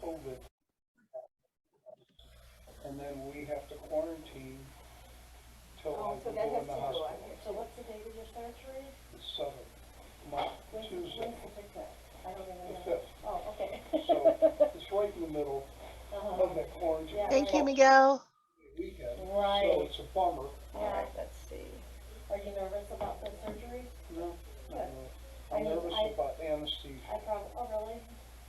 COVID, and then we have to quarantine till I So can that go has in to the go hospital. on here. So what's the date of your surgery? The 7th, Tuesday, When's the pickup? I don't even the know. 5th. Oh, okay. So it's right in the middle Uh-huh. of that quarantine. Yeah. Thank you, Miguel. Weekend, Right. so it's a bummer. All right, let's see. Are you nervous about the surgery? No, Good. I'm I- nervous I- about anesthesia. Oh, really?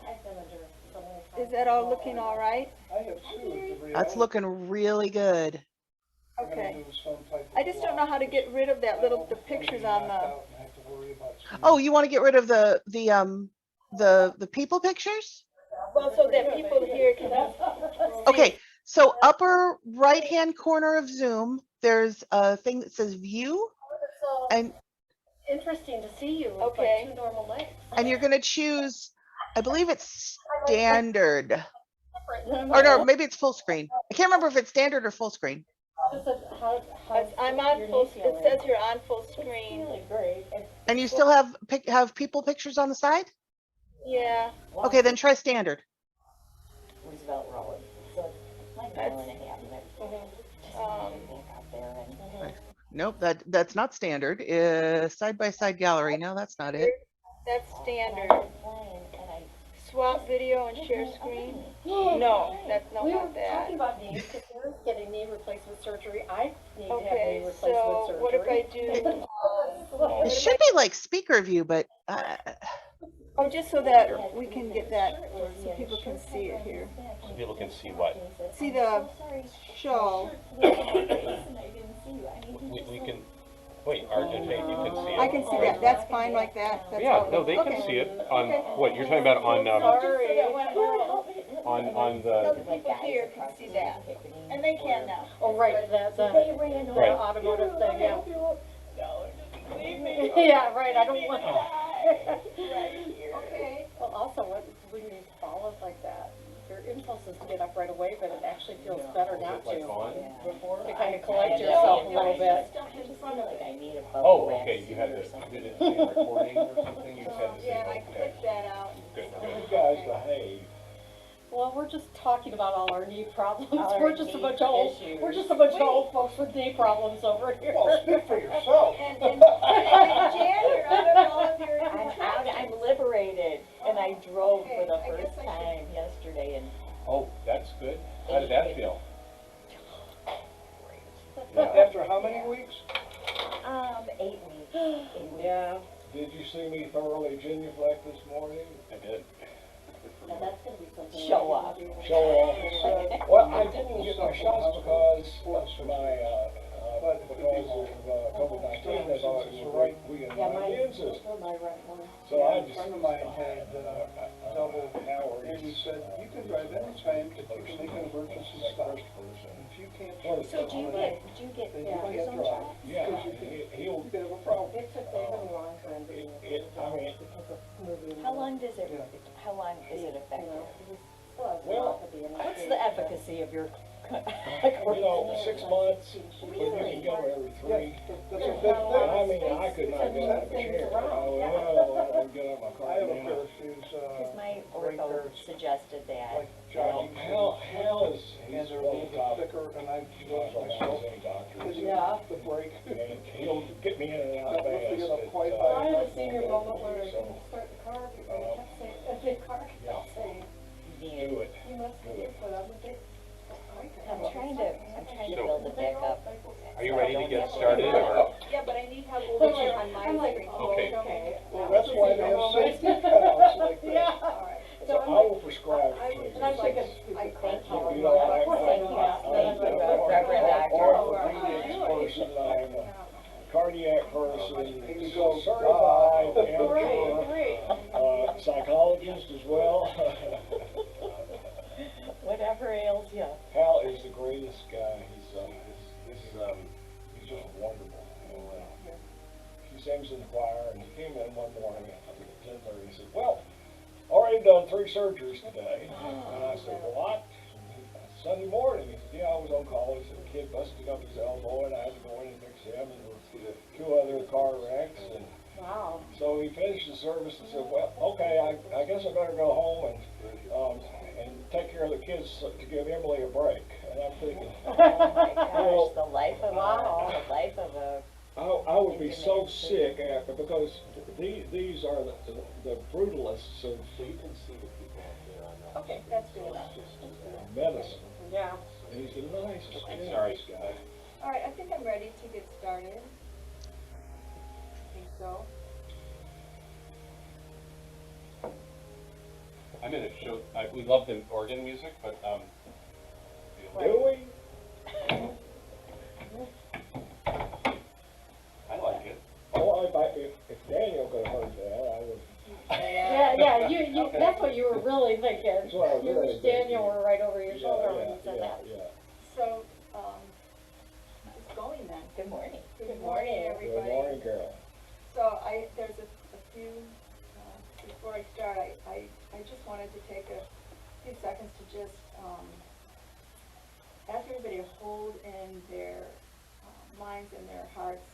I've been under so many times. Is that all looking all right? I have two at the That's looking really good. We're gonna Okay. do some type of I just don't know how to get rid of that little, the pictures on the, Oh, you want to get rid of the people pictures? well, so that people here can. Okay, so upper right-hand corner of Zoom, there's a thing that says view, So and interesting to see you with Okay. like two normal legs. you're gonna choose, I believe it's standard. Or no, maybe it's full screen. I can't remember if it's standard or full screen. I'm on full, it says you're on full screen. Really great. And you still have people pictures on the side? Yeah, Okay, then try standard. Roosevelt Road. So it's like an hour and a half. And just Um, back out there and Nope, that's not standard. Side by side gallery. No, that's not it. that's standard. playing, and I Swap video and share screen. No, that's not We were about that. talking about knees, because we're getting knee replacement surgery. I need to have knee Okay, replacement so surgery. what if I do, It should be like speaker view, but oh, just so that we can get that, so people can see it here. So people can see what? See the show. We can, wait, RJ, you can see it. I can see that, that's fine like that. That's Yeah, all. no, they can Okay. see it on, what, you're talking about on, on So the, the people here can see that, and they can now. Oh, right, the Right. automotive thing, yeah. Yeah, right, I don't want. Okay. Well, also, when you fall like that, your impulse is to get up right away, but it actually feels better not like to. on? To kind of collect yourself a little bit. I just feel like I need a Oh, bubble okay, wrap you had or to, something. you didn't see a recording or something, you just had to say, Yeah, I okay. clicked that out. Good, You good. guys behave. Well, we're just talking about all our knee problems. All our We're just a knee bunch of old, issues. we're just a bunch of old folks with knee problems over here. Well, speak for yourself. And Jan, you're out of all of your I'm out, I'm liberated, and I drove for the Okay, I guess first I should- time yesterday, and Oh, that's good. How did that feel? After how many weeks? 8 weeks. 8 weeks. Yeah. Did you see me thoroughly genuflect this morning? I did. Now that's gonna be something. Show off. Show off. Well, I didn't get my shots because of my, because of COVID-19, I thought it was a great weekend Yeah, my mine, immune system. my right one. So I A just. friend of mine had double, Howard. and he said, you can drive anytime, but you can make an emergency stop. If you can't. So do you get Then you cortisone can't drive. shots? Yeah, You'll he'll, have a problem. It took David a long time to. I mean, Because of moving. How long does it, Yeah. how long is it You effective? know, he still has Well, to be in What's shape, the but- efficacy of your? you know, 6 months, but you can go every 3. That's a good And I thing. mean, I could not get out of a chair. Oh, well, I would get out of my car I have a now. pair of shoes, Because my great ortho pairs, suggested that. like Well, jogging Hal shoes, is, and he's they're a well little bit top. thicker, and I do it myself. Because you Yeah. have to break. And he'll get me in and out Don't lift fast. it up but, quite Well, I high. had a senior moment where I So, couldn't start the car, because I kept saying, the car kept saying, do it. you must get your foot on the brake. I'm trying to build it back up. Are you ready to get started, or? Yeah, but I need help over here on I'm my like, screen. oh, Okay. okay. Well, that's why they have safety cutouts like that. Yeah. So I will prescribe I for was, you. and I'm thinking, I Thank can't you. tell You know, her. Thank you. Thank you, Reverend Doctor. Orthopedics person, I'm a cardiac person, You go, certified Great, amateur, great. psychologist as well. Whatever ails you. Hal is the greatest guy. He's just wonderful. He sings in the choir, and he came in one morning, I think at 10:30, he said, well, already done 3 surgeries today. And I said, well, what? Sunday morning. He said, yeah, I was on call. He said, a kid busted up his elbow, and I had to go in and fix him, and there were 2 other car wrecks, and Wow. so he finished the service and said, well, okay, I guess I better go home and scare the kids to give Emily a break. And I'm thinking, Oh my gosh, Well- the life of Wow. the life of a, I would be so sick after, because these are the brutalists of So you can see the people out there on the. Okay, that's good enough. medicine. Yeah. And he's the nicest I'm guy. sorry, Scott. All right, I think I'm ready to get started. I think so. I'm in a show, we love the organ music, but, Do we? I like it. Oh, if Daniel could have heard that, I would. Yeah, you, Okay. that's what you were really thinking. That's what I was You really and Daniel thinking. were right over your shoulder when you Yeah, said that. yeah. So, it's going then. good morning. Good morning, Good everybody. morning, Carol. So there's a few, before I start, I just wanted to take a few seconds to just, ask everybody to hold in their minds and their hearts,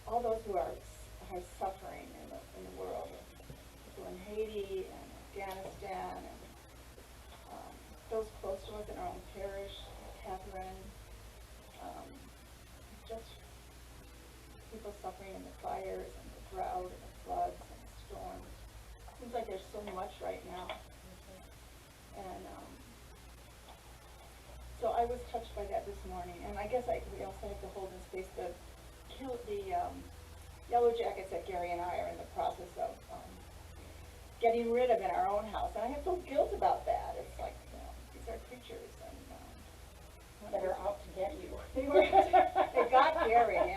all those who are suffering in the world, people in Haiti and Afghanistan, and those close to us in our own parish, Catherine, just people suffering in the fires and the drought and the floods and the storms. Seems like there's so much right now. And so I was touched by that this morning, and I guess we also have to hold in space the Yellow Jackets that Gary and I are in the process of getting rid of in our own house, and I have no guilt about that. It's like, these are creatures, and That are out to get you. they got Gary, and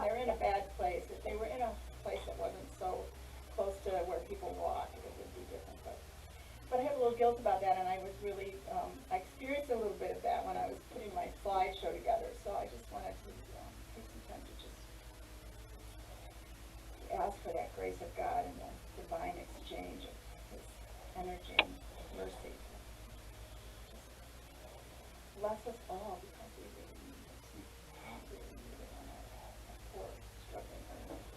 they're in a bad place. If they were in a place that wasn't so close to where people walk, it would be different. But I have a little guilt about that, and I was really, I experienced a little bit of that when I was putting my slideshow together. So I just wanted to take some time to just ask for that grace of God and the divine exchange of His energy and mercy. Just bless us all, because we really need it. We really need it on our poor, struggling earth.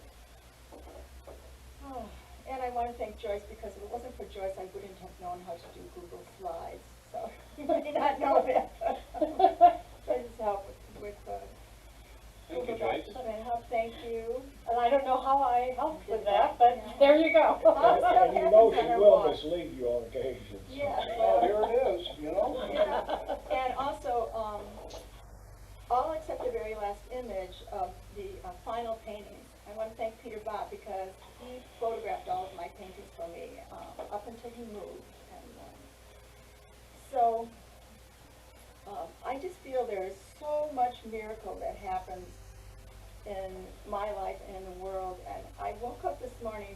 Oh, and I want to thank Joyce, because if it wasn't for Joyce, I wouldn't have known how to do Google Slides. So you may not know that. Joyce's help with Thank you, Google Joyce. Docs. Thank you. And I don't know how I helped with that, but there you go. And you know she will mislead you on occasion. so. Yeah. Well, here it is, you know? Yeah. And also, all except the very last image of the final paintings. I want to thank Peter Bob, because he photographed all of my paintings for me up until he moved. And so I just feel there is so much miracle that happens in my life and in the world. And I woke up this morning,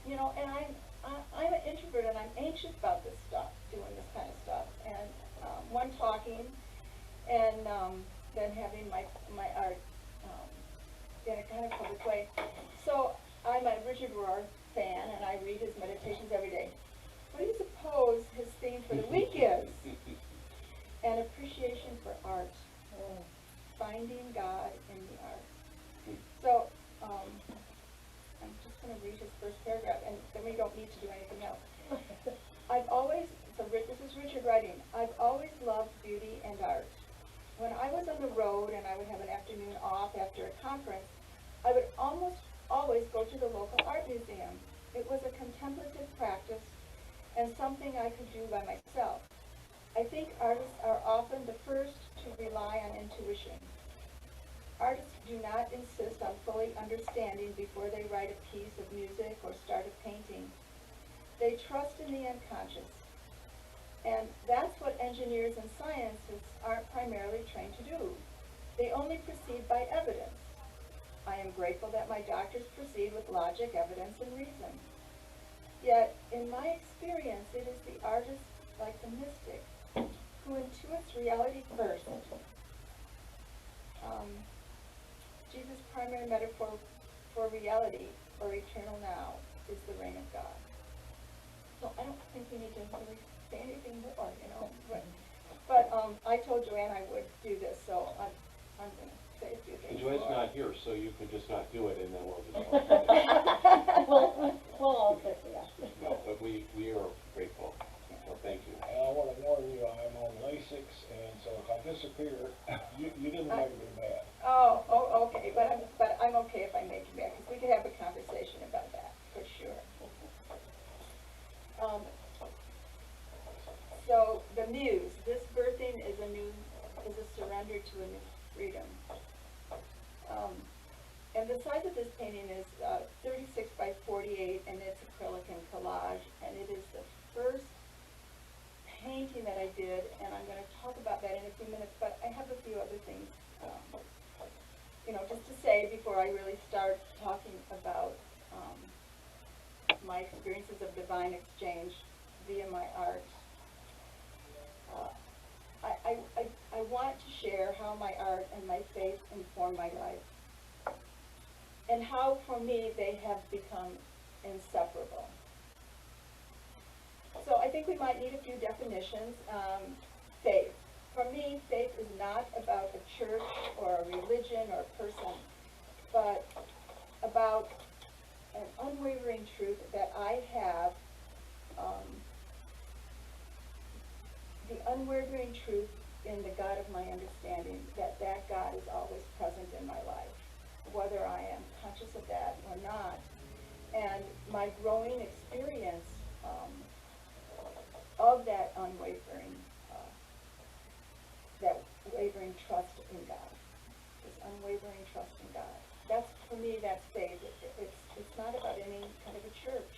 and I'm an introvert, and I'm anxious about this stuff, doing this kind of stuff. And one talking, and then having my art in a kind of public way. So I'm a Richard Rohr fan, and I read his meditations every day. What do you suppose his theme for the week is? An appreciation for art. Finding God in the art. So I'm just going to read his first paragraph, and then we don't need to do anything else. This is Richard writing. I've always loved beauty and art. When I was on the road and I would have an afternoon off after a conference, I would almost always go to the local art museum. It was a contemplative practice and something I could do by myself. I think artists are often the first to rely on intuition. Artists do not insist on fully understanding before they write a piece of music or start a painting. They trust in the unconscious. And that's what engineers and scientists aren't primarily trained to do. They only proceed by evidence. I am grateful that my doctors proceed with logic, evidence, and reason. Yet, in my experience, it is the artist, like the mystic, who intuits reality first. Jesus' primary metaphor for reality, or eternal now, is the reign of God. So I don't think we need to really say anything more, But I told Joanne I would do this, so I'm going to say a few things. Joy's more. not here, so you could just not do it, and then we'll just. We'll all fix it up. No, but we are grateful. So my experiences of divine exchange via my art. I want to share how my art and my faith inform my life, and how, for me, they have become inseparable. So I think we might need a few definitions. Faith. For me, faith is not about a church or a religion or a person, but about an unwavering truth that I have, the unwavering truth in the God of my understanding, that God is always present in my life, whether I am conscious of that or not. And my growing experience of that unwavering, that wavering trust in God, this unwavering trust in God. That's, for me, that's faith. It's not about any kind of a church.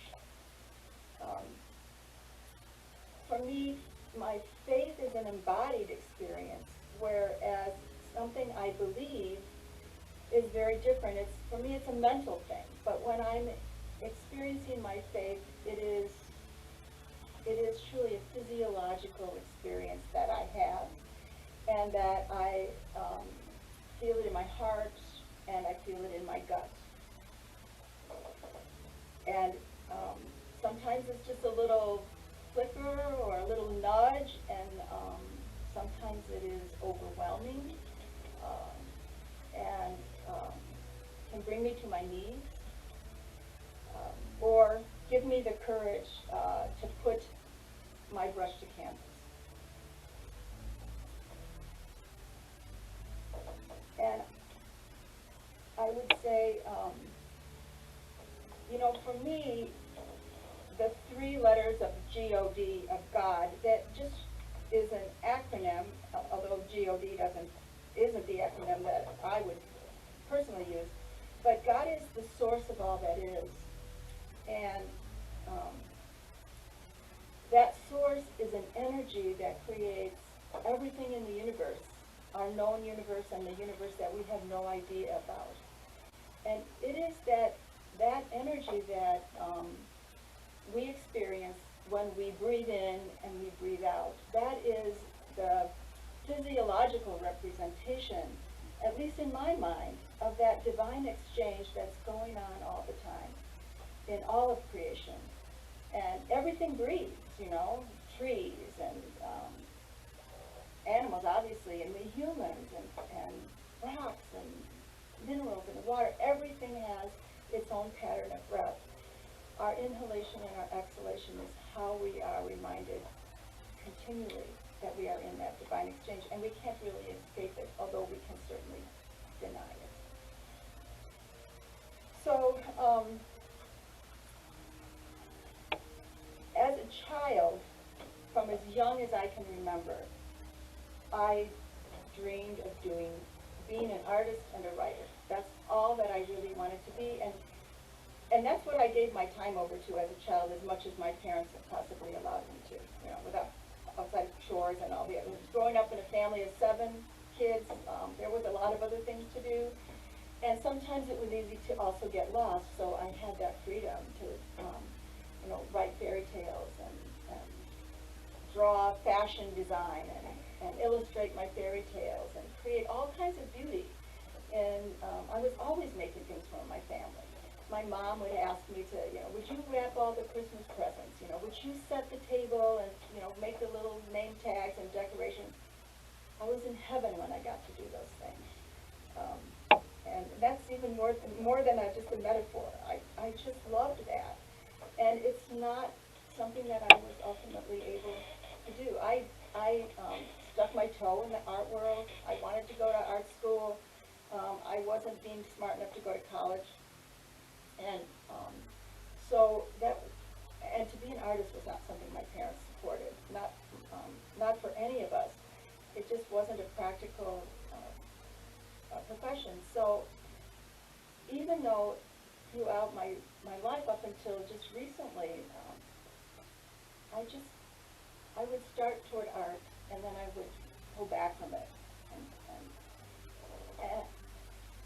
For me, my faith is an embodied experience, whereas something I believe is very different. For me, it's a mental thing. But when I'm experiencing my faith, it is truly a physiological experience that I have, and that I feel it in my heart, and I feel it in my gut. And sometimes it's just a little flicker or a little nudge, and sometimes it is overwhelming, and can bring me to my knees, or give me the courage to put my brush to canvas. And I would say, for me, the three letters of G-O-D, of God, that just is an acronym, although G-O-D isn't the acronym that I would personally use, but God is the source of all that is. And that source is an energy that creates everything in the universe, our known universe and the universe that we have no idea about. And it is that energy that we experience when we breathe in and we breathe out. That is the physiological representation, at least in my mind, of that divine exchange that's going on all the time in all of creation. And everything breathes, trees and animals, obviously, and we humans, and rocks and minerals and water. Everything has its own pattern of breath. Our inhalation and our exhalation is how we are reminded continually that we are in that divine exchange, and we can't really escape it, although we can certainly deny it. So, as a child, from as young as I can remember, I dreamed of being an artist and a writer. That's all that I really wanted to be, and that's what I gave my time over to as a child, as much as my parents had possibly allowed me to, without outside chores and all the other. Growing up in a family of 7 kids, there was a lot of other things to do, and sometimes it was easy to also get lost. So I had that freedom to, write fairy tales and draw fashion design and illustrate my fairy tales and create all kinds of beauty. And I was always making things for my family. My mom would ask me to, would you wrap all the Christmas presents? Would you set the table and, make the little name tags and decorations? I was in heaven when I got to do those things. And that's even more than just a metaphor. I just loved that. And it's not something that I was ultimately able to do. I stuck my toe in the art world. I wanted to go to art school. I wasn't being smart enough to go to college. And and to be an artist was not something my parents supported, not for any of us. It just wasn't a practical profession. So even though throughout my life up until just recently, I would start toward art, and then I would pull back from it. And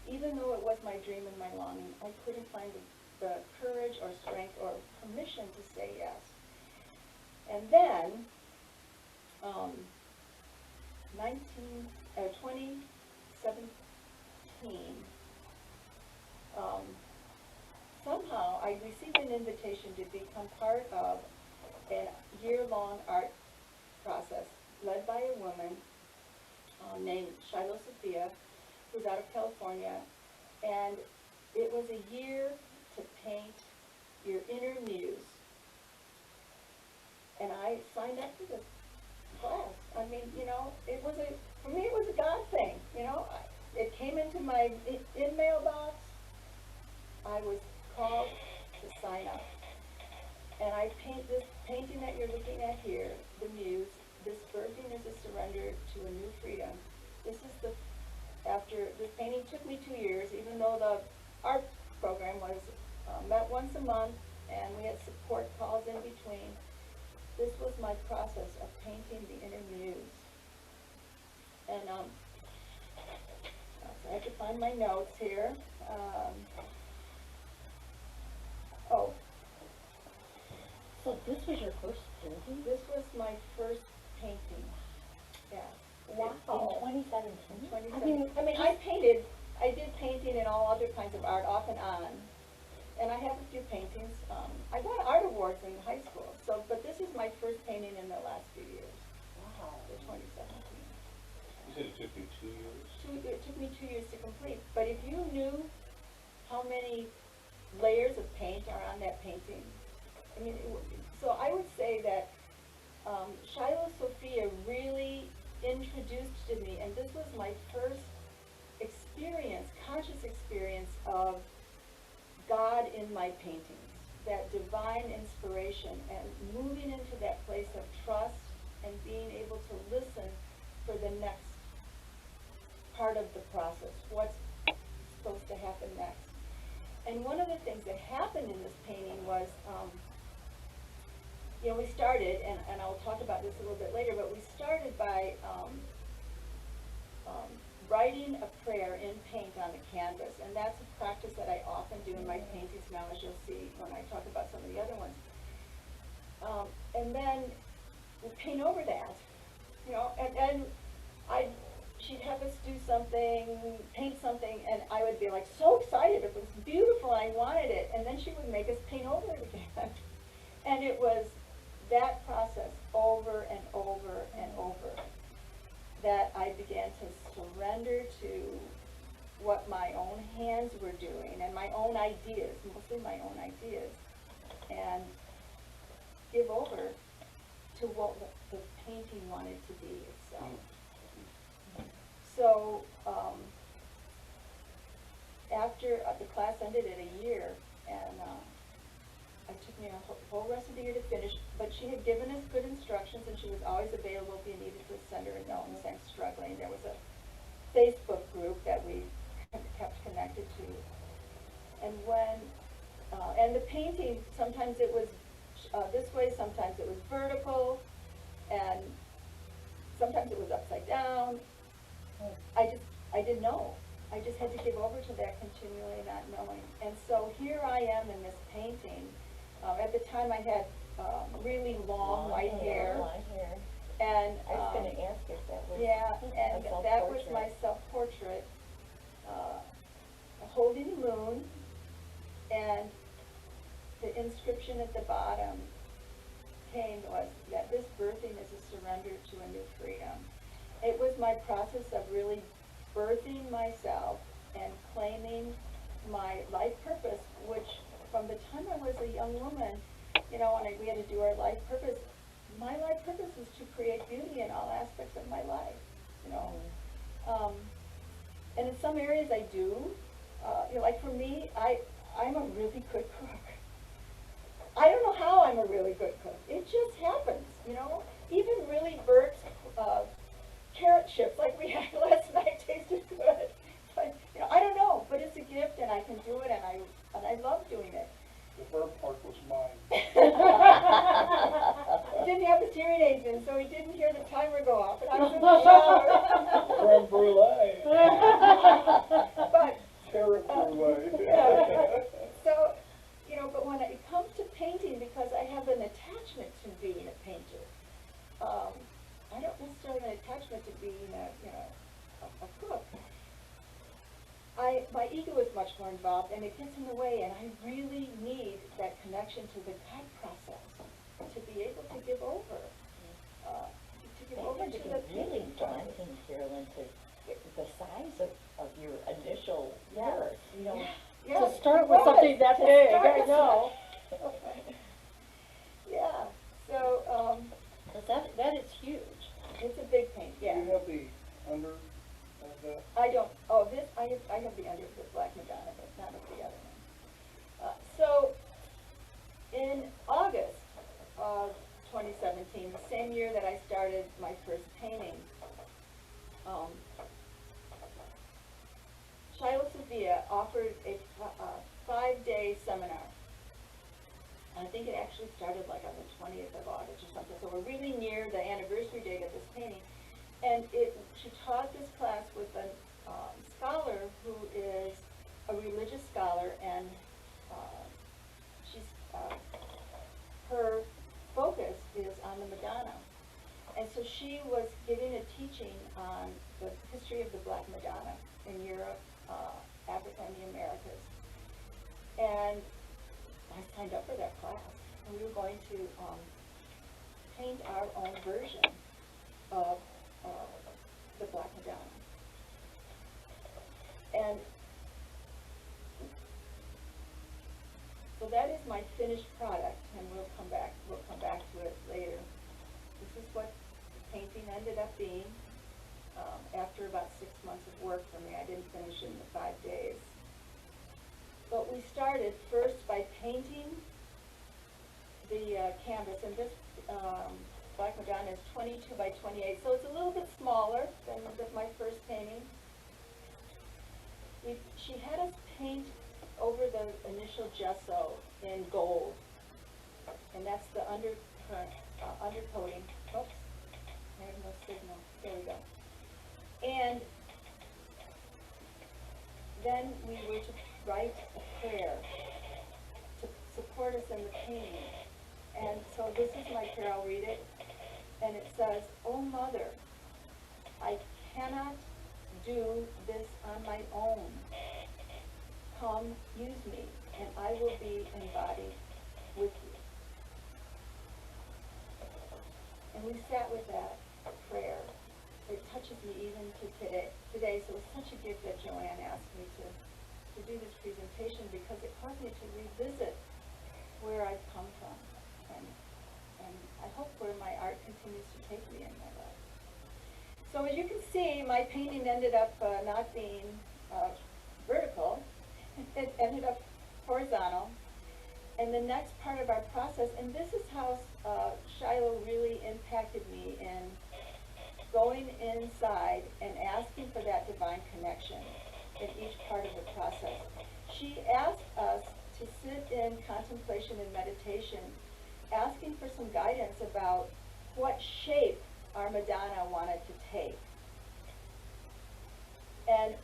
even though it was my dream and my longing, I couldn't find the courage or strength or permission permission to say yes. And then, 2017, somehow I received an invitation to become part of a year-long art process led by a woman named Shiloh Sophia, who's out of California, and it was a year to paint your inner muse. And I signed up for this class. I mean, you know, for me it was a God thing, you know. It came into my mailbox. I was called to sign up. And I paint this painting that you're looking at here, the muse. This birthing is a surrender to a new freedom. This painting took me 2 years, even though the art program was met once a month, and we had support calls in between. This was my process of painting the inner muse. And so I have to find my notes here. So this was your first painting? This was my first painting. Yeah. Wow. In 2017? I mean, I did painting and all other kinds of art off and on. And I have a few paintings. I won art awards in high school, but this is my first painting in the last few years. Wow. In 2017. You said it took you 2 years? It took me 2 years to complete. But if you knew how many layers of paint are on that painting, I mean, so I would say that Shiloh Sophia really introduced to me, and this was my first conscious experience of God in my paintings, that divine inspiration, and moving into that place of trust and being able to listen for the next part of the process, what's supposed to happen next. And one of the things that happened in this painting was, you know, we started, and I'll talk about this a little bit later, but we started by writing a prayer in paint on the canvas, and that's a practice that I often do in my paintings now, as you'll see when I talk about some of the other ones. And then we paint over that, you know, and then she'd have us do something, paint something, and I would be like so excited, it was beautiful, I wanted it, and then she would make us paint over it again. And it was that process over and over and over that I began to surrender to what my own hands were doing and my own ideas, mostly my own ideas, and give over to what the painting wanted to be itself. So after the class ended at a year, and it took me a whole rest of the year to finish, but she had given us good instructions, and she was always available if you needed to send her a note and say I'm struggling. There was a Facebook group that we kept connected to. And and the painting, sometimes it was this way, sometimes it was vertical, and sometimes it was upside down. I didn't know. I just had to give over to that continually, not knowing. And so here I am in this painting. At the time I had really long white hair. And I was going to ask if that was and that was my self-portrait, holding the moon, and the inscription at the bottom was that this birthing is a surrender to a new freedom. It was my process of really birthing myself and claiming my life purpose, which from the time I was a young woman, you know, when we had to do our life purpose, my life purpose was to create beauty in all aspects of my life, you know. And in some areas I do. You know, like for me, I'm a really good cook. I don't know how I'm a really good cook. It just happens, you know. Even really burnt carrot chips like we had last night tasted good. But, you know, I don't know, but it's a gift, and I can do it, and I love doing it. The burnt part was mine. He didn't have his hearing aids in, so he didn't hear the timer go off, and I was in the shower. Creme brulee. But Carrot brulee. so, you know, but when it comes to painting, because to being a painter. I don't necessarily have an attachment to being a cook. My ego is much more involved, and it gets in the way, and I really need that connection to the God process to be able to give over. It would be really daunting, Carolyn, to get the size of your initial work, you know. Yeah. To start with something that big, I know. Yeah, so, 'Cause that is huge. it's a big paint, Do yeah. you have the under of that? I don't, I have the under of the Black Madonna, but not of the other one. So, in August of 2017, the same year that I started my first painting, Shiloh Sophia offered a 5-day seminar. I think it actually started like on the 20th of August or something, so we're really near the anniversary date of this painting. And she taught this class with a scholar who is a religious scholar, and her focus is on the Madonna. And so she was giving a teaching on the history of the Black Madonna in Europe, Africa, and the Americas. And I signed up for that class, and we were going to paint our own version of the Black Madonna. And so that is my finished product, and we'll come back to it later. This is what the painting ended up being after about 6 months of work for me. I didn't finish in the 5 days. But we started first by painting the canvas, and this Black Madonna is 22 by 28, so it's a little bit smaller than my first painting. She had us paint over the initial gesso in gold, and that's the undercoating. Oops, I have no signal. There we go. And then we were to write a prayer to support us in the painting. And so this is my prayer. I'll read it. And it says, "Oh Mother, I cannot do this on my own. Come, use me, and I will be embodied with you." And we sat with that prayer. It touches me even to today. So it's such a gift that Joanne asked me to do this presentation, because it caused me to revisit where I've come from, and I hope where my art continues to take me in my life. So as you can see, my painting ended up not being vertical. It ended up horizontal. And the next part of our process, and this is how Shiloh really impacted me in going inside and asking for that divine connection in each part of the process. She asked us to sit in contemplation and meditation, asking for some guidance about what shape our Madonna wanted to take. And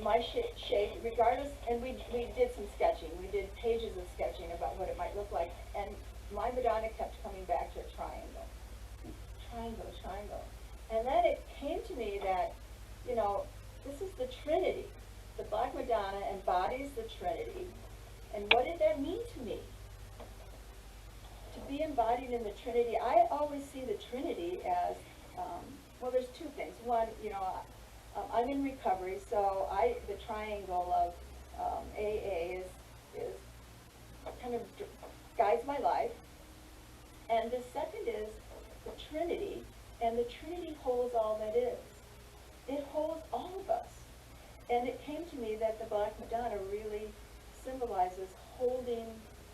my shape, regardless, and we did some sketching. We did pages of sketching about what it might look like, and my Madonna kept coming back to a triangle. Triangle, triangle. And then it came to me that, this is the Trinity. The Black Madonna embodies the Trinity. And what did that mean to me? To be embodied in the Trinity, I always see the Trinity as, well, there's two things. One, I'm in recovery, so the triangle of AA is kind of guides my life. And the second is the Trinity, and the Trinity holds all that is. It holds all of us. And it came to me that the Black Madonna really symbolizes holding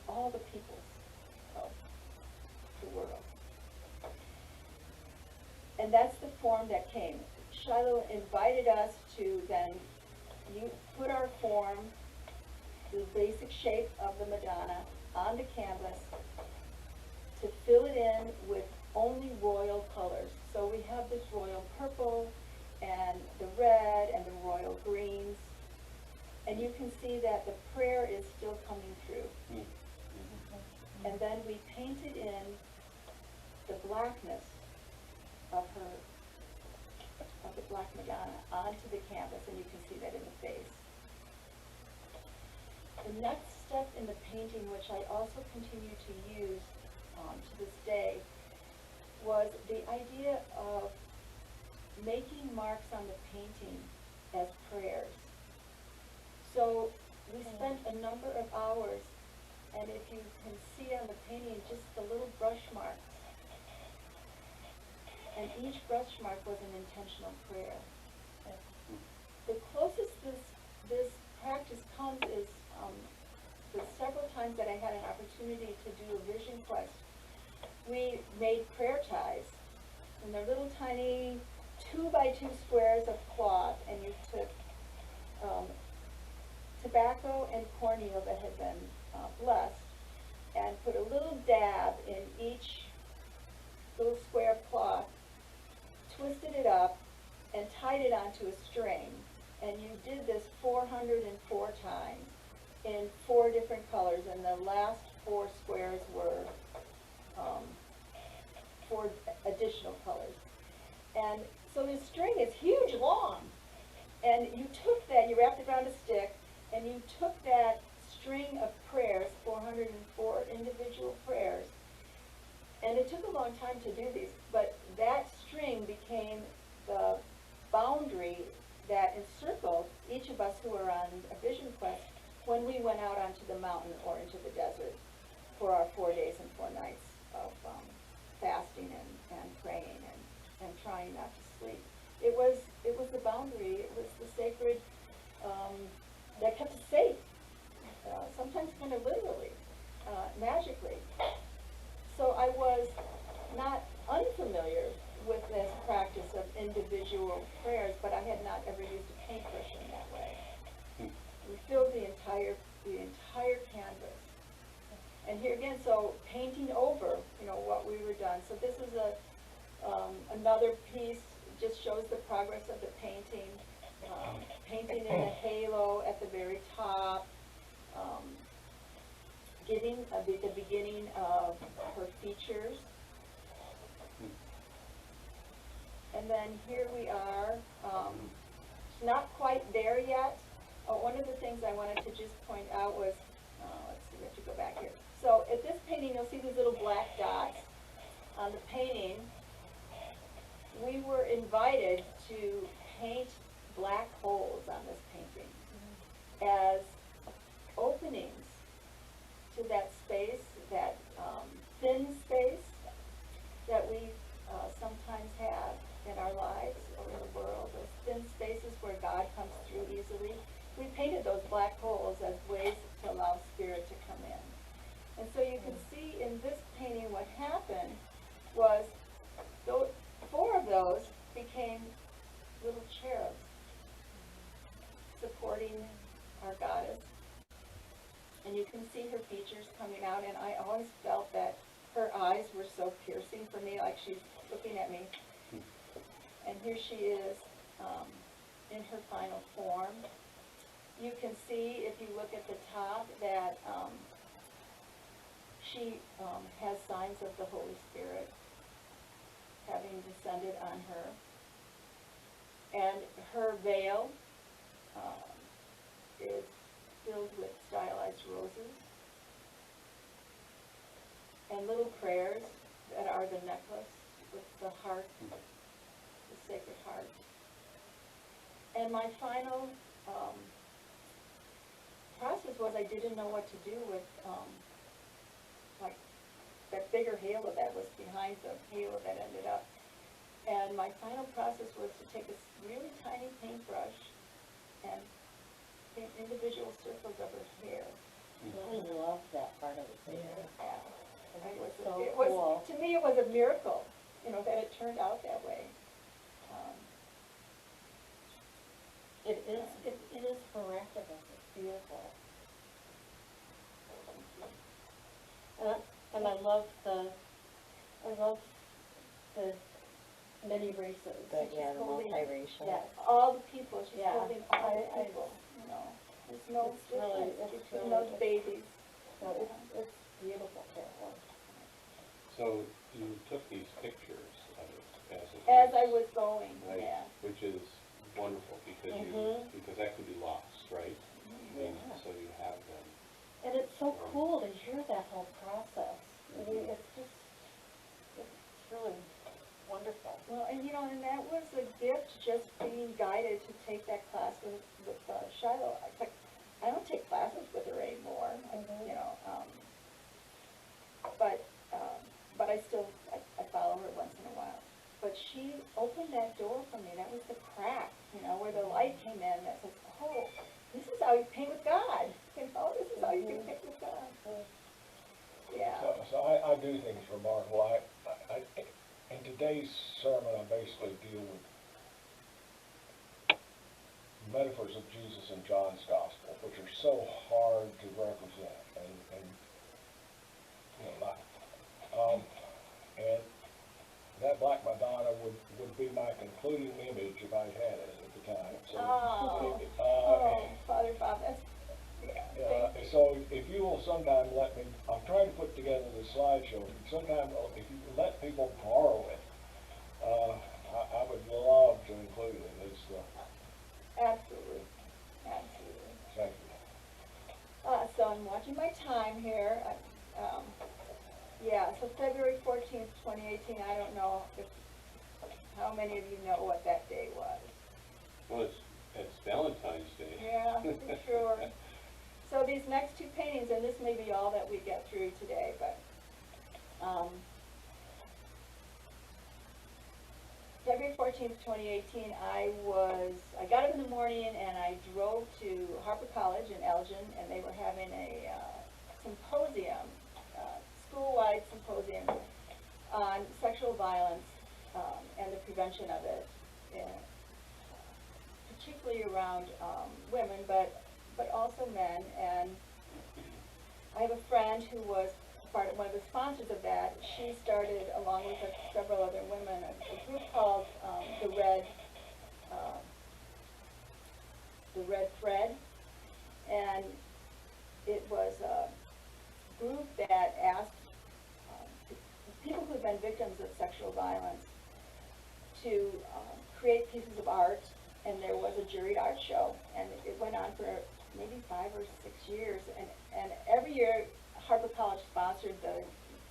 all the peoples of the world. And that's the form that came. Shiloh invited us to then put our form, the basic shape of the Madonna, on the canvas, to fill it in with only royal colors. So we have this royal purple, and the red, and the royal greens. And you can see that the prayer is still coming through. And then we painted in the blackness of the Black Madonna onto the canvas, and you can see that in the face. The next step in the painting, which I also continue to use to this day, was the idea of making marks on the painting as prayers. So we spent a number of hours, and if you can see on the painting, just the little brush marks. And each brush mark was an intentional prayer. The closest this practice comes is the several times that I had an opportunity to do a vision quest. We made prayer ties, and they're little tiny 2x2 squares of cloth, and you took tobacco and cornmeal that had been blessed, and put a little dab in each little square of cloth, twisted it up, and tied it onto a string. And you did this 404 times in 4 different colors, and the last 4 squares were 4 additional colors. And so this string is huge long, and you took that, you wrapped it around a stick, and you took that string of prayers, 404 individual prayers, and it took a long time to do these, but that string became the boundary that encircled each of us who were on a vision quest when we went out onto the mountain or into the desert for our 4 days and 4 nights of fasting and praying and trying not to sleep. It was the boundary, it was the sacred that kept us safe, sometimes kind of literally, magically. So I was not unfamiliar with this practice of individual prayers, but I had not ever used a paintbrush in that way. We filled the entire canvas. And here again, so painting over, what we were done. So this is another piece, just shows the progress of the painting. Painting in the halo at the very top, giving the beginning of her features. And then here we are, not quite there yet. One of the things I wanted to just point out was, let's see, we have to go back here. So at this painting, you'll see these little black dots on the painting. We were invited to paint black holes on this painting as openings to that space, that thin space that we sometimes have in our lives or in the world, those thin spaces where God comes through easily. We painted those black holes as ways to allow Spirit to come in. And so you can see in this painting what happened was 4 of those became little cherubs supporting our goddess. And you can see her features coming out, and I always felt that her eyes were so piercing for me, like she's looking at me. And here she is in her final form. You can see, if you look at the top, that she has signs of the Holy Spirit having descended on her. And her veil is filled with stylized roses and little prayers that are the necklace with the heart, the sacred heart. And my final process was I didn't know what to do with like that bigger halo that was behind the halo that ended up. And my final process was to take a really tiny paintbrush and paint individual circles of her hair. I love that part of the painting. Yeah. It was cool. To me, it was a miracle, that it turned out that way. It is miraculous. It's beautiful. And I love the many races. The multiracial. Yeah, all the people. She's holding all the I people. There's no It's really- difference it's between really- those babies. It's beautiful, Carolyn. So you took these pictures of it As I was going, right? yeah. Which is wonderful because because that could be lost, right? I mean, so you have them. And it's so cool to hear that whole process. I mean, it's just, it's really wonderful. Well, and you know, and that was a gift, just being guided to take that class with Shiloh. It's like, I don't take classes with her anymore, you know, but I still, I follow her once in a while. But she opened that door for me, that was the crack, you know, where the light came in, that says, oh, this is how you paint with God, you know, this is how you can paint with God. Yeah. So I do think it's remarkable. In today's sermon, I basically deal with metaphors of Jesus in John's Gospel, which are so hard to represent, and you know, and that Black Madonna would be my concluding image if I had it at the time. So, Father Bob, that's, so if you will sometime let me, I'm trying to put together the slideshow. Sometime, if you can let people borrow it, I would love to include it. It's absolutely, absolutely. thank you. So I'm watching my time here. Yeah, so February 14th, 2018, I don't know how many of you know what that day was. Well, it's Valentine's Day. Yeah, for sure. So these next two paintings, and this may be all that we get through today, but February 14th, 2018, I got up in the morning and I drove to Harper College in Elgin, and they were having a symposium, school-wide symposium on sexual violence and the prevention of it, particularly around women, but also men. And I have a friend who was one of the sponsors of that. She started, along with several other women, a group called the Red Thread, and it was a group that asked people who had been victims of sexual violence to create pieces of art, and there was a juried art show, and it went on for maybe 5 or 6 years, and every year Harper College sponsored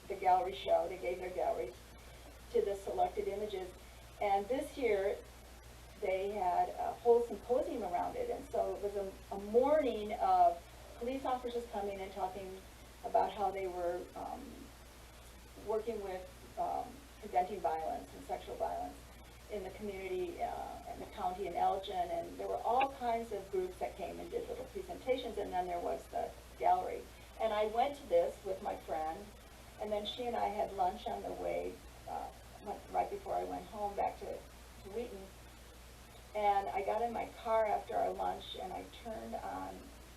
the gallery show. They gave their galleries to the selected images, and this year they had a whole symposium around it, and so it was a morning of police officers coming and talking about how they were working with preventing violence and sexual violence in the community and the county in Elgin, and there were all kinds of groups that came and did little presentations, and then there was the gallery. And I went to this with my friend, and then she and I had lunch on the way, right before I went home back to Wheaton. And I got in my car after our lunch, and I turned on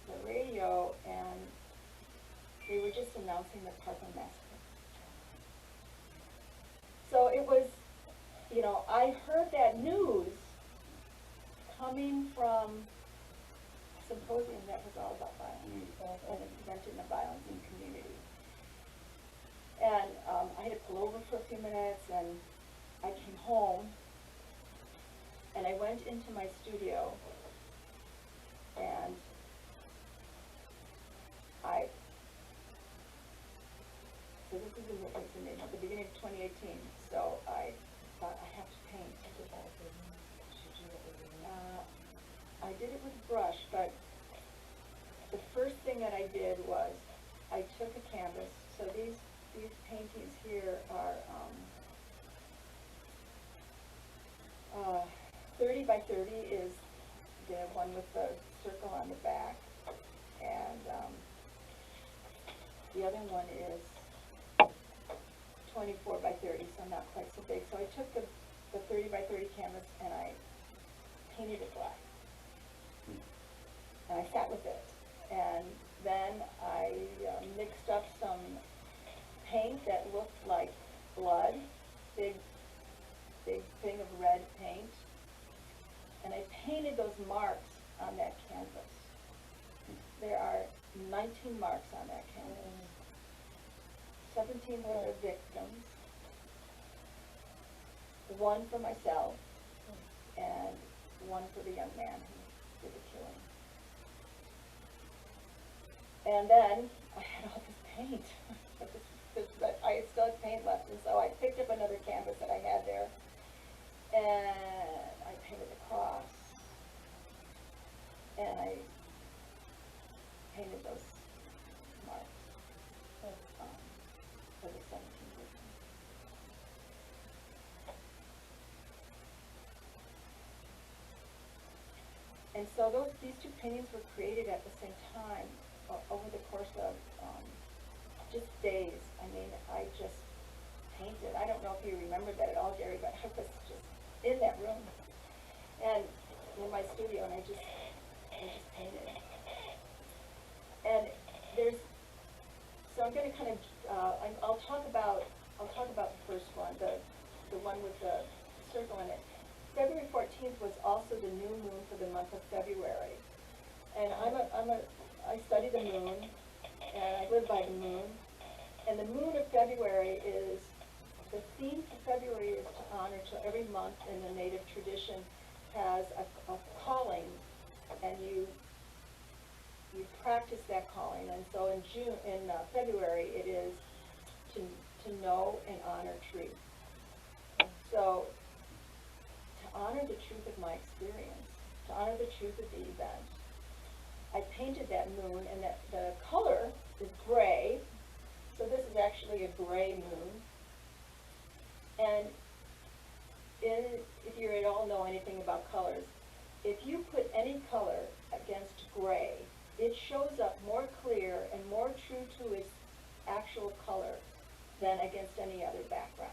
the radio, and they were just announcing the Parkland massacre. So it was, you know, I heard that news coming from a symposium that was all about violence and the prevention of violence in the community. And I had to pull over for a few minutes, and I came home, and I went into my studio, and so this is at the beginning of 2018, so I thought I have to paint. I did it with a brush, but the first thing that I did was I took a canvas. So these paintings here are 30 by 30 is the one with the circle on the back, and the other one is 24 by 30, so not quite so big. So I took the 30 by 30 canvas and I painted it black. And I sat with it. And then I mixed up some paint that looked like blood, big thing of red paint. And I painted those marks on that canvas. There are 19 marks on that canvas. 17 were the victims, one for myself and one for the young man who did the killing. And then I had all this paint. But I still had paint left, and so I picked up another canvas that I had there, and I painted the cross, and I painted those marks for the 17 victims. And so these two paintings were created at the same time over the course of just days. I mean, I just painted. I don't know if you remember that at all, Gary, but I was just in that room and in my studio, and I just painted. And so I'm going to kind of, I'll talk about the first one, the one with the circle in it. February 14th was also the new moon for the month of February, and I study the moon, and I live by the moon. And the moon of February is, the theme for February is to honor, to every month in the native tradition has a calling, and you practice that calling. And so in February, it is to know and honor truth. So to honor the truth of my experience, to honor the truth of the event, I painted that moon, and that the color is gray. So this is actually a gray moon. And if you at all know anything about colors, if you put any color against gray, it shows up more clear and more true to its actual color than against any other background.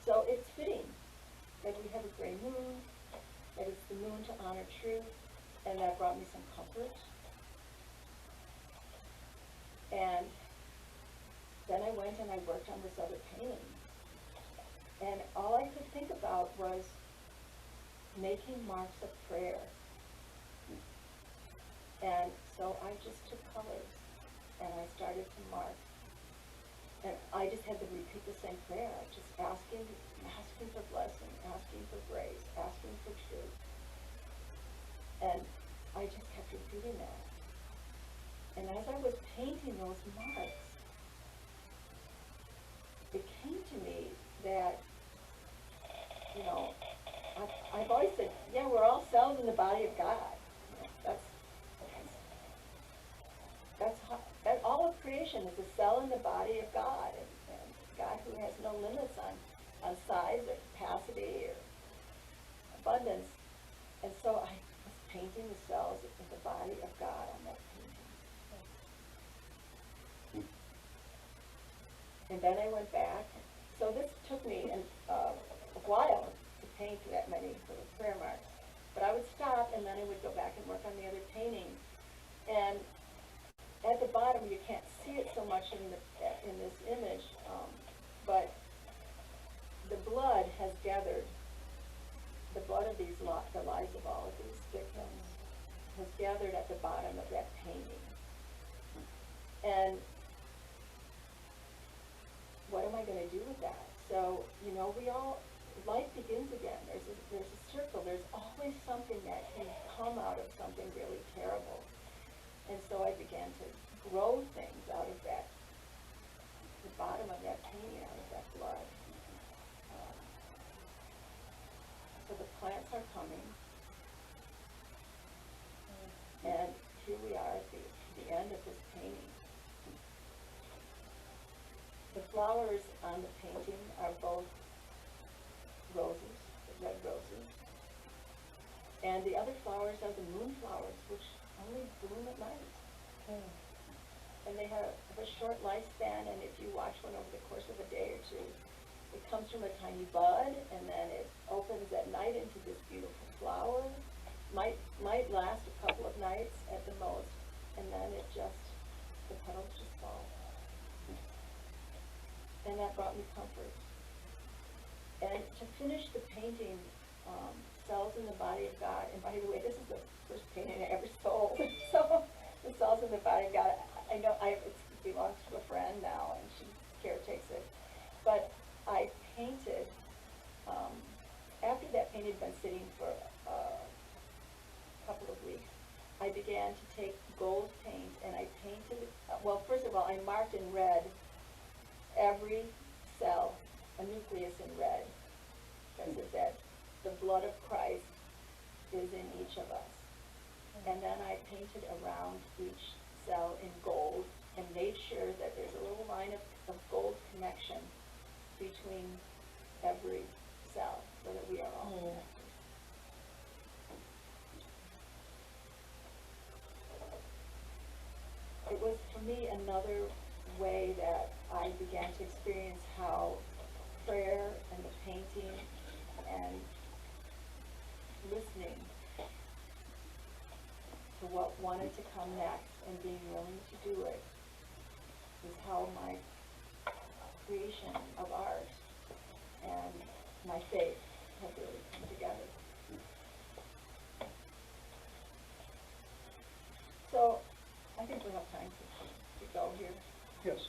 So it's fitting that we have a gray moon, that it's the moon to honor truth, and that brought me some comfort. And then I went and I worked on this other painting. And all I could think about was making marks of prayer. And so I just took colors and I started to mark. And I just had to repeat the same prayer, just asking for blessing, asking for grace, asking for truth. And I just kept repeating that. And as I was painting those marks, it came to me that, you know, I've always said, yeah, we're all cells in the body of God. That's all of creation is a cell in the body of God, and God who has no limits on size or capacity or abundance. And so I was painting the cells in the body of God on that painting. And then I went back. So this took me a while to paint that many little prayer marks. But I would stop, and then I would go back and work on the other painting. And at the bottom, you can't see it so much in this image, but the blood has gathered. The blood of the lives of all of these victims has gathered at the bottom of that painting. And what am I going to do with that? So, you know, life begins again. There's a circle. There's always something that can come out of something really terrible. And so I began to grow things out of that, the bottom of that painting, out of that blood. So the plants are coming. And here we are at the end of this painting. The flowers on the painting are both roses, the red roses. And the other flowers are the moonflowers, which only bloom at night. And they have a short lifespan, and if you watch one over the course of a day or two, it comes from a tiny bud, and then it opens at night into this beautiful flower. Might last a couple of nights at the most, and then the petals just fall. And that brought me comfort. And to finish the painting, cells in the body of God, and by the way, this is the first painting I ever sold. So the cells in the body of God, I know it belongs to a friend now, and she caretakes it. But I painted, after that paint had been sitting for a couple of weeks, I began to take gold paint and I painted, well, first of all, I marked in red every cell, a nucleus in red, because it said the blood of Christ is in each of us. And then I painted around each cell in gold and made sure that there's a little line of gold connection between every cell so that we are all connected. It was for me another way that I began to experience how prayer and the painting and listening to what wanted to come next and being willing to do it is how my creation of art and my faith have really come together. So I think we have time to go here. Yes.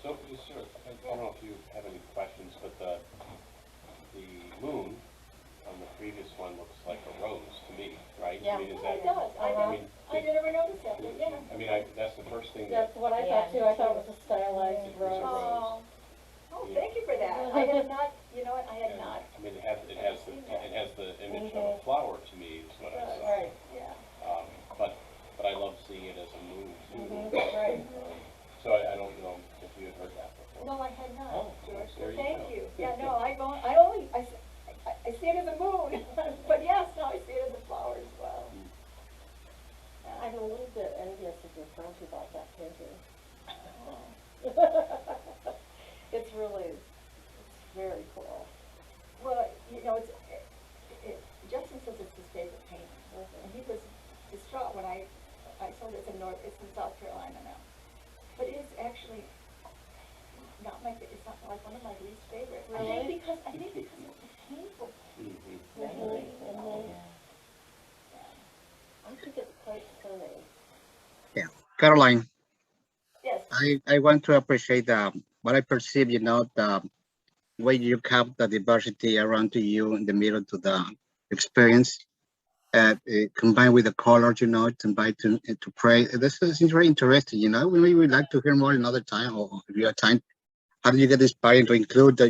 So, you sir, I don't know if you have any questions, but the moon on the previous one looks like a rose to me, right? Yeah. I mean, is Yeah, that, it does. I never noticed that, but yeah. I mean, that's the first thing That's that, what I thought too. I thought it was a stylized It's a rose. rose. Oh, thank you for that. I had not, you know what, I had not. I mean, it has the image of a flower to me, is what I saw. Right. Yeah. But I love seeing it as a moon too. Right. So I don't know if you had heard that before. No, I had not, Oh, George. there you Thank go. you. Yeah, no, I see it as a moon, but yes, now I see it as a flower as well. I'm a little bit envious of your friend who bought that painting. It's very cool. Well, you know, Justin says it's his favorite painting, and he was distraught when I told him it's in South Carolina now. But it's actually not it's not like one of my least favorites. Really? I think because it's painful. I think it's quite stunning. Yeah, Caroline, Yes. I want to appreciate what I perceive, the way you have the diversity around to you in the middle to the experience, combined with the colors, to invite to pray. This is very interesting, we would like to hear more another time, or if you have time. How do you get inspired to include the,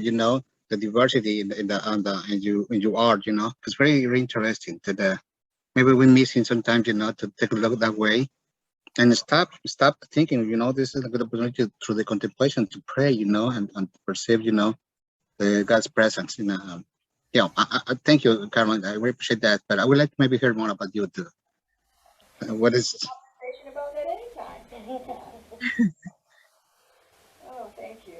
the diversity in your art, It's very, very interesting that maybe we're missing sometimes, to take a look that way. And stop thinking, this is a good opportunity through the contemplation to pray, and perceive, God's presence. I thank you, Carolyn. I really appreciate that. But I would like to maybe hear more about you too. What is? Conversation about that anytime. Oh, thank you.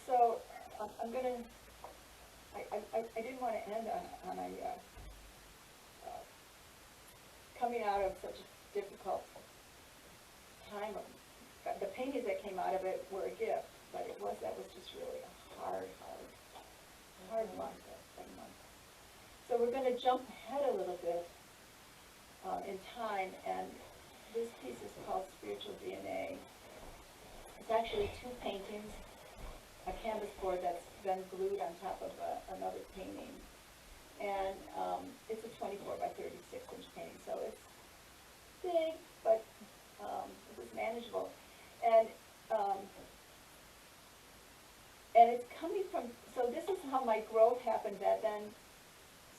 So I'm gonna. I didn't want to end on a. Coming out of such a difficult time, the paintings that came out of it were a gift, but that was just really a hard month, that month. So we're going to jump ahead a little bit in time, and this piece is called Spiritual DNA. It's actually two paintings, a canvas board that's been glued on top of another painting. And it's a 24 by 36 inch painting, so it's big, but it was manageable. And it's coming from, so this is how my growth happened, that then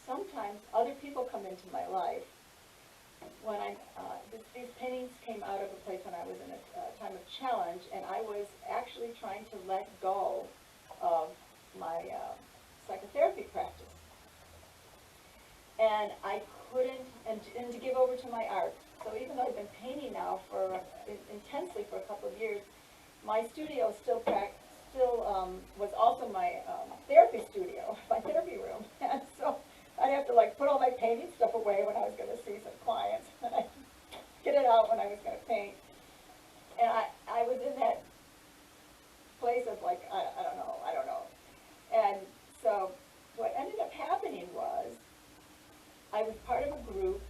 sometimes other people come into my life. When these paintings came out of a place when I was in a time of challenge, and I was actually trying to let go of my psychotherapy practice. And I couldn't, and to give over to my art. So even though I've been painting now intensely for a couple of years, my studio still was also my therapy studio, my therapy room. And so I'd have to put all my painting stuff away when I was going to see some clients, and I'd get it out when I was going to paint. And I was in that place of I don't know. And so what ended up happening was, I was part of a group.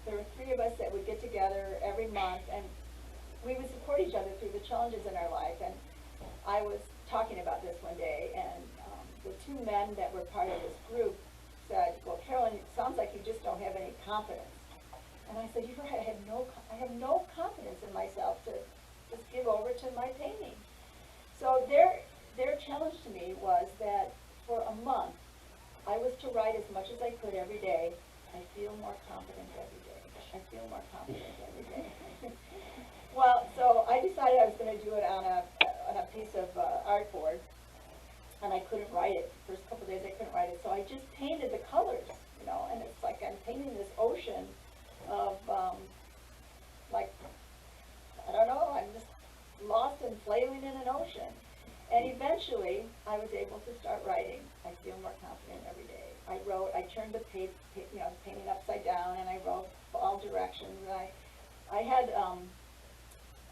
There were 3 of us that would get together every month, and we would support each other through the challenges in our life. And I was talking about this one day, and the two men that were part of this group said, well, Carolyn, it sounds like you just don't have any confidence. And I said, you're right, I have no confidence in myself to just give over to my painting. So their challenge to me was that for a month, I was to write as much as I could every day. I feel more confident every day. I feel more confident every day. Well, so I decided I was going to do it on a piece of artboard, and I couldn't write it. The first couple of days I couldn't write it, so I just painted the colors, you know, and it's like I'm painting this ocean of, like, I don't know, I'm just lost and flailing in an ocean. And eventually, I was able to start writing. I feel more confident every day. I turned the painting upside down, and I wrote all directions. And I had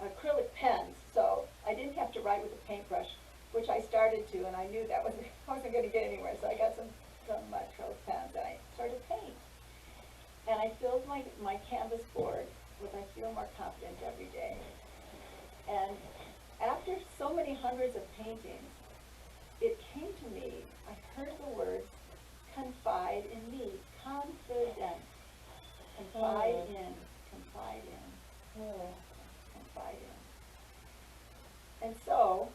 acrylic pens, so I didn't have to write with a paintbrush, which I started to, and I knew that I wasn't going to get anywhere. So I got some acrylic pens, and I started to paint. And I filled my canvas board with I feel more confident every day. And after so many hundreds of paintings, it came to me, I heard the words, confide in me, confident, confide in, confide in, confide in. And so,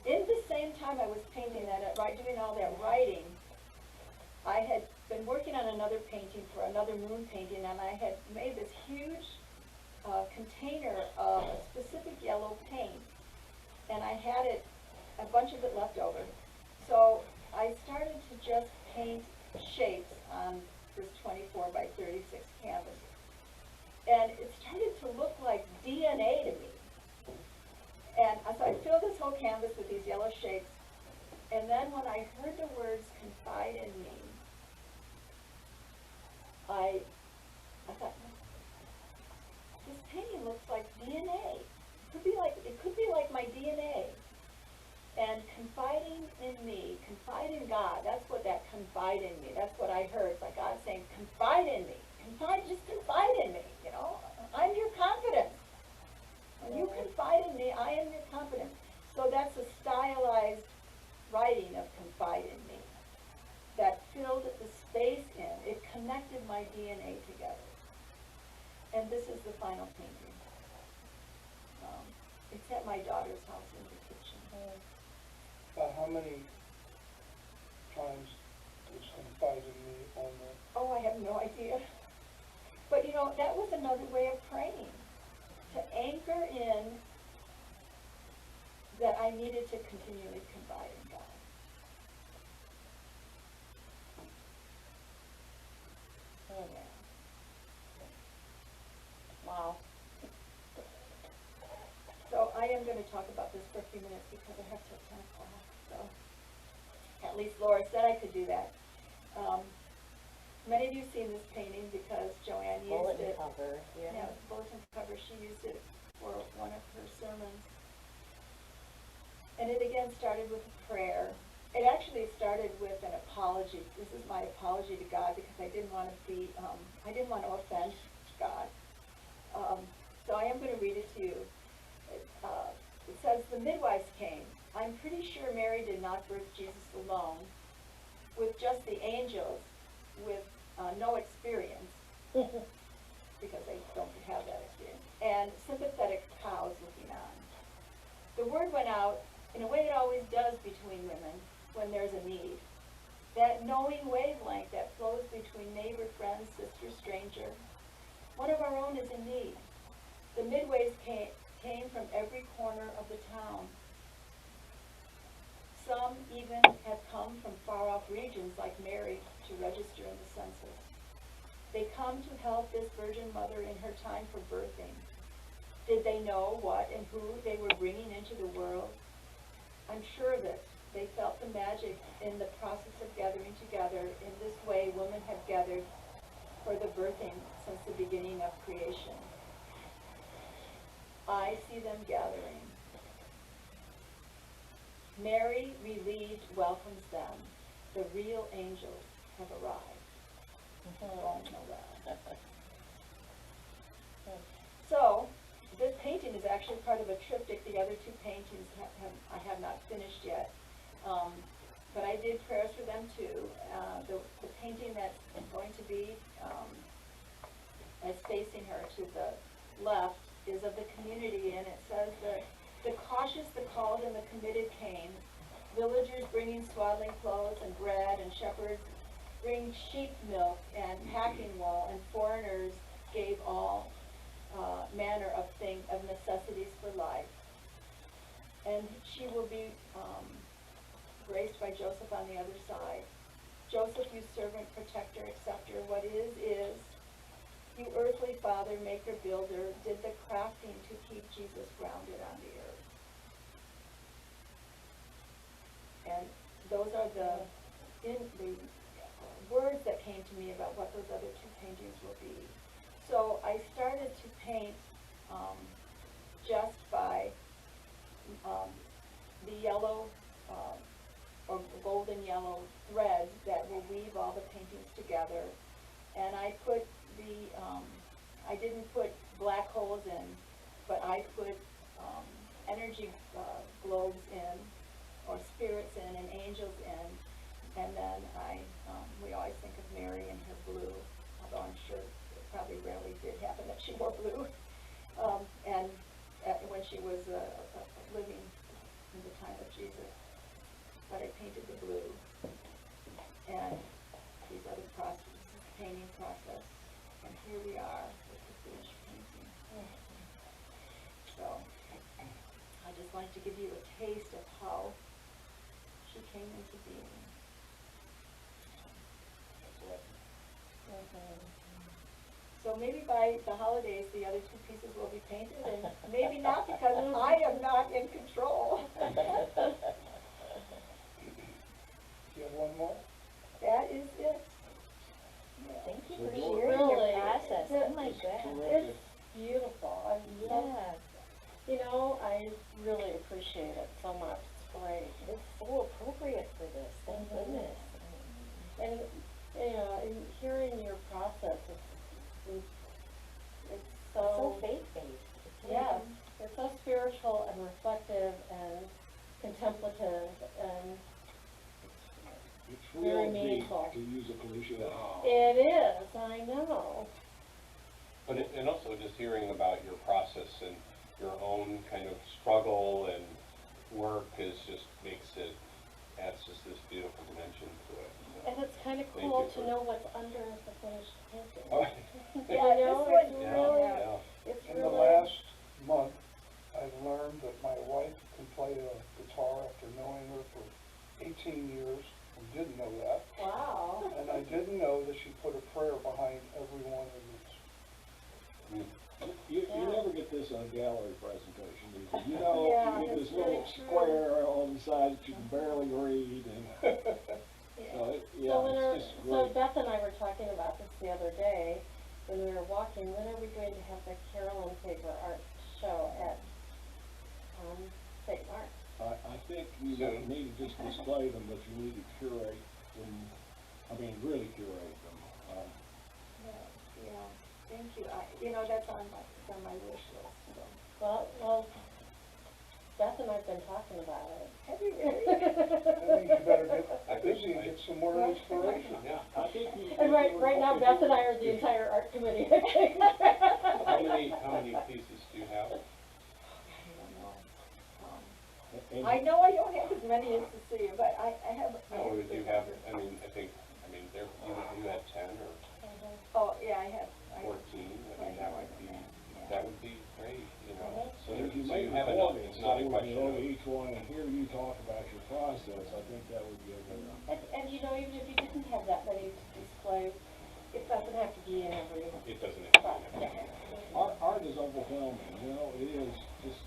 in the same time I was painting that, doing all that writing, I had been working on another painting for another moon painting, and I had made this huge container of a specific yellow paint, and I had a bunch of it left over. So I started to just paint shapes on this 24 by 36 canvas, and it started to look like DNA to me. And so I filled this whole canvas with these yellow shapes, and then when I heard the words confide in me, I thought, this painting looks like DNA. It could be like my DNA. And confiding in me, confide in God, that's what that confide in me, that's what I heard. It's like God saying, confide in me. Just confide in me, you know. I'm your confidence. When you confide in me, I am your confidence. So that's a stylized writing of confide in me that filled the space in. It connected my DNA together. And this is the final painting. It's at my daughter's house in the kitchen. About how many times was confide in me on that? Oh, I have no idea. But you know, that was another way of praying. To anchor in that I needed to continually confide in God. Oh, yeah. Wow. So I am going to talk about this for a few minutes because I have till 10 o'clock. So at least Laura said I could do that. Many of you have seen this painting because Joanne used it. Bulletin cover, yeah. Yeah, bulletin cover. She used it for one of her sermons. And it again started with a prayer. It actually started with an apology. This is my apology to God because I didn't want to I didn't want to offend God. So I am going to read it to you. It says, the midwives came. I'm pretty sure Mary did not birth Jesus alone, with just the angels, with no experience, because they don't have that experience, and sympathetic cows looking on. The word went out in a way it always does between women when there's a need. That knowing wavelength that flows between neighbor, friend, sister, stranger. One of our own is in need. The midwives came from every corner of the town. Some even have come from far-off regions like Mary to register in the census. They come to help this Virgin Mother in her time for birthing. Did they know what and who they were bringing into the world? I'm sure of it. They felt the magic in the process of gathering together. In this way, women have gathered for the birthing since the beginning of creation. I see them gathering. Mary, relieved, welcomes them. The real angels have arrived. All know that. So, this painting is actually actually part of a triptych. The other two paintings I have not finished yet. But I did prayers for them too. The painting that's going to be, that's facing her to the left is of the community, and it says that the cautious, the called, and the committed came. Villagers bringing swaddling clothes and bread, and shepherds bring sheep milk and packing wool, and foreigners gave all manner of things, of necessities for life. And she will be graced by Joseph on the other side. Joseph, you servant, protector, acceptor, what is. You earthly father, maker, builder, did the crafting to keep Jesus grounded on the earth. And those are the words that came to me about what those other two paintings will be. So I started to paint just by the yellow or golden yellow threads that will weave all the paintings together. And I put I didn't put black holes in, but I put energy globes in, or spirits in, and angels in. And then we always think of Mary in her blue, although I'm sure it probably rarely did happen that she wore blue. And when she was living in the time of Jesus. But I painted the blue. And these other processes, this is the painting process. And here we are with the finished painting. So I just wanted to give you a taste of how she came into being. So maybe by the holidays, the other two pieces will be painted, and maybe not, because I am not in control. You have one more? That is it. Thank you So for you're- sharing your Really? process. Oh my God. Terrific. It's beautiful. Yes. You know, I really appreciate it so much. It's great. It's so appropriate for this. Thank goodness. And, you know, in hearing your process, it's So so, faith-based. yes, it's so spiritual and reflective and contemplative, and It's Very real deep, meaningful. to use a cliche. it is, I know. But and also just hearing about your process and your own kind of struggle and work makes it, adds just this beautiful dimension to it. And it's kind of Thank cool you to for- know what's under the finished painting. Oh, Yeah, You know, this one, it's yeah, really, yeah. it's In the really, last month, I've learned that my wife can play a guitar after knowing her for 18 years. I didn't know that. wow. And I didn't know that she put a prayer behind every one of these. You never get this on a gallery presentation, either. You know, Yeah, you get it's this little very true. square on the side that you can barely read, and so, So Beth and I were talking about this the other day when we were walking. When are we going to have the Carolyn Faivre art show at St. Mark's? I think you don't need to just display them, but you need to curate them, really curate them. Yeah, thank you. That's on my wish list. So. Well, Beth and I've been talking about it. Have you really? That means you better get busy and get some more inspiration. Yeah. I think you. And right now, Beth and I are the entire art committee, I think. How many pieces do you have? I know I don't have as many as Cecilia, but I have. Oh, do you have, there, you had 10 or Oh, yeah, I have. 14, that would be great, So If you so make you have enough, recordings, it's not a so we question know of. each one and hear you talk about your process, I think that would be a good one. And even if you didn't have that many to display, it doesn't have to be in every. It doesn't have to be. Art is overwhelming, it is just.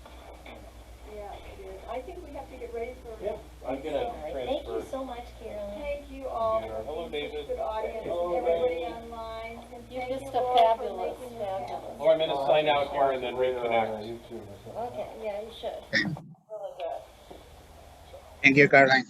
Yeah, it is. I think we have to get ready for. Yep. I'm gonna All right. Thank you transfer. so much, Carolyn. Thank you all Yeah. for Hello, being such a David. good audience, Hello, everybody David. online. And You're thank just you a all for fabulous, making this happen. fabulous. Oh, I'm gonna sign out here and then reconnect. Okay, yeah, you should. Really good. Thank you, Caroline.